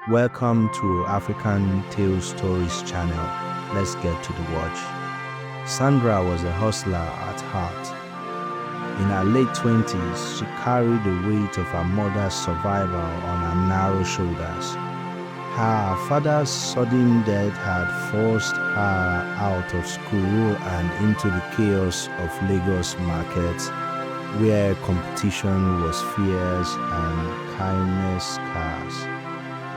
Welcome to African Tale Stories channel. Let's get to the watch. Sandra was a hustler at heart. In her late 20s, she carried the weight of her mother's survival on her narrow shoulders. Her father's sudden death had forced her out of school and into the chaos of Lagos markets, where competition was fierce and kindness scarce.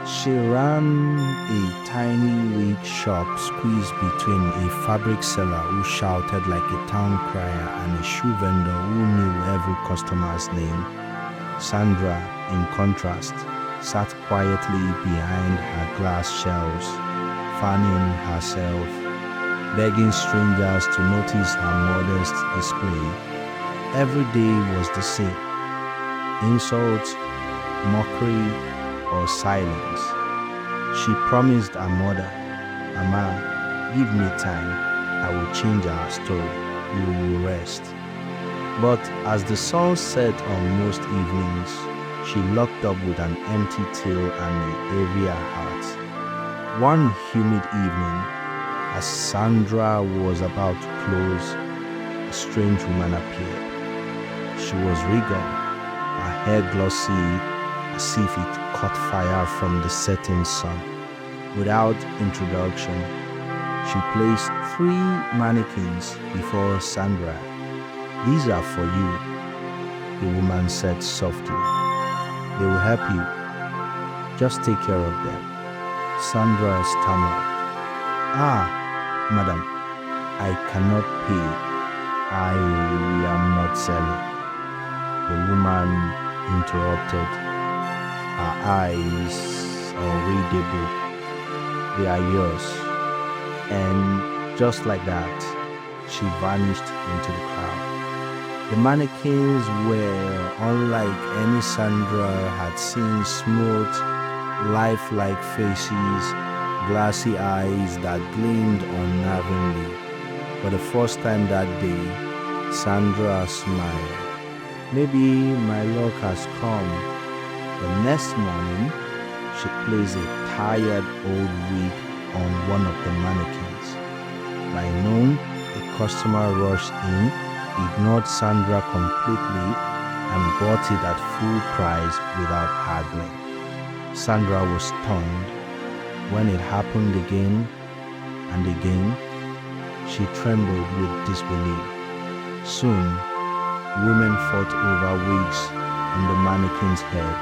She ran a tiny wig shop squeezed between a fabric seller who shouted like a town crier and a shoe vendor who knew every customer's name. Sandra, in contrast, sat quietly behind her glass shelves, fanning herself, begging strangers to notice her modest display. Every day was the same: insult, mockery, or silence. She promised her mother, "Mama, give me time. I will change our story. You will rest." But as the sun set on most evenings, she locked up with an empty tail and a heavier heart. One humid evening, as Sandra was about to close, a strange woman appeared. She was regal, her hair glossy as if it caught fire from the setting sun. Without introduction, she placed 3 mannequins before Sandra. "These are for you," the woman said softly. "They will help you. Just take care of them." Sandra stammered, "Ah, madam, I cannot pay. I am not selling." The woman interrupted, her eyes unreadable. "They are yours." And just like that, she vanished into the crowd. The mannequins were unlike any Sandra had seen: smooth, lifelike faces, glassy eyes that gleamed unnervingly. For the first time that day, Sandra smiled. "Maybe my luck has come." The next morning, she placed a tired old wig on one of the mannequins. By noon, a customer rushed in, ignored Sandra completely, and bought it at full price without haggling. Sandra was stunned. When it happened again and again, she trembled with disbelief. Soon, women fought over wigs on the mannequin's head,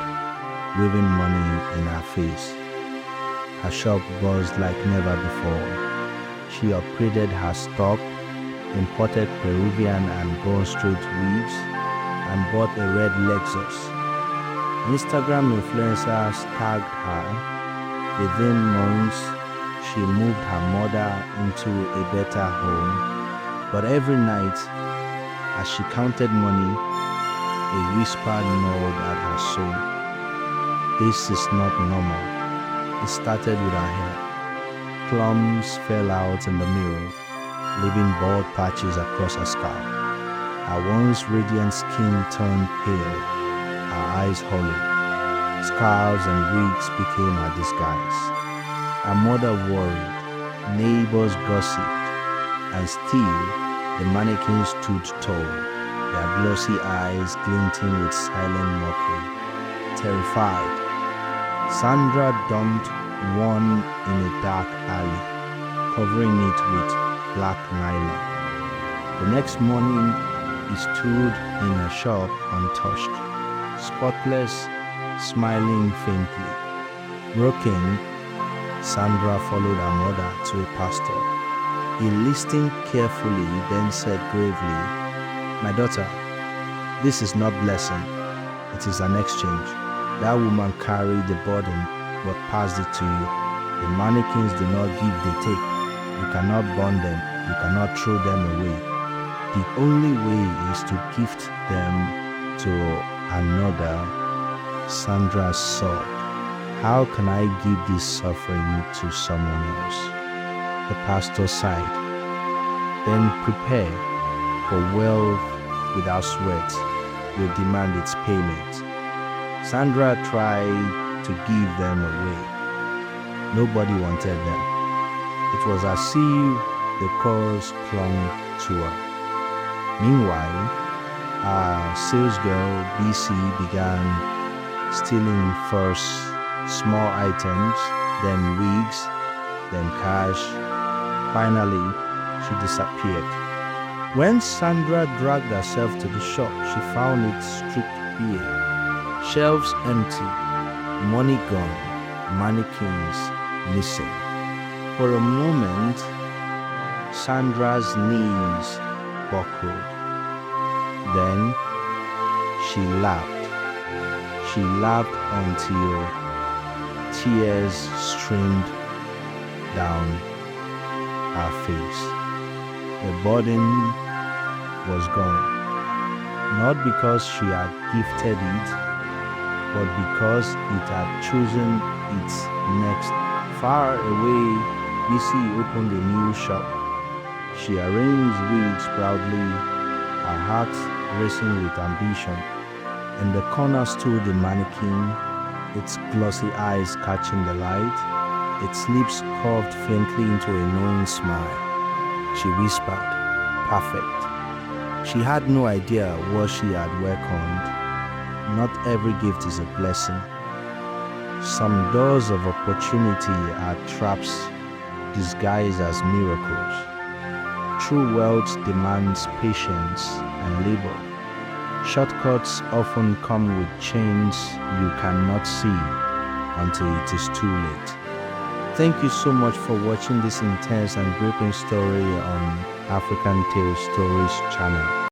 waving money in her face. Her shop buzzed like never before. She upgraded her stock, imported Peruvian and Bond Street wigs, and bought a red Lexus. Instagram influencers tagged her. Within months, she moved her mother into a better home. But every night, as she counted money, a whisper gnawed at her soul. This is not normal. It started with her hair. Plums fell out in the mirror, leaving bald patches across her scalp. Her once radiant skin turned pale, her eyes hollow. Scarves and wigs became her disguise. Her mother worried, neighbors gossiped, and still the mannequins stood tall, their glossy eyes glinting with silent mockery. Terrified, Sandra dumped one in a dark alley, covering it with black nylon. The next morning, he stood in a shop untouched, spotless, smiling faintly. Broken, Sandra followed her mother to a pastor. He listened carefully, then said gravely, "My daughter, this is not blessing. It is an exchange. That woman carried the burden but passed it to you. The mannequins do not give, they take. You cannot burn them. You cannot throw them away. The only way is to gift them to another." Sandra sobbed. "How can I give this suffering to someone else?" The pastor sighed. "Then prepare, for wealth without sweat will demand its payment." Sandra tried to give them away, Nobody wanted them. It was as if the cause clung to her. Meanwhile, our salesgirl BC began stealing first small items, then wigs, then cash. Finally, she disappeared. When Sandra dragged herself to the shop, she found it stripped bare, shelves empty, money gone, mannequins missing. For a moment, Sandra's knees buckled. Then she laughed. She laughed until tears streamed down her face. The burden was gone, not because she had gifted it, but because it had chosen its next. Far away, Missy opened a new shop. She arranged wigs proudly, her heart racing with ambition. In the corner stood the mannequin, its glossy eyes catching the light, its lips curved faintly into a knowing smile. She whispered, "Perfect." She had no idea what she had welcomed. Not every gift is a blessing. Some doors of opportunity are traps disguised as miracles. True wealth demands patience and labor. Shortcuts often come with chains you cannot see until it is too late. Thank you so much for watching this intense and gripping story on African Tales Stories channel.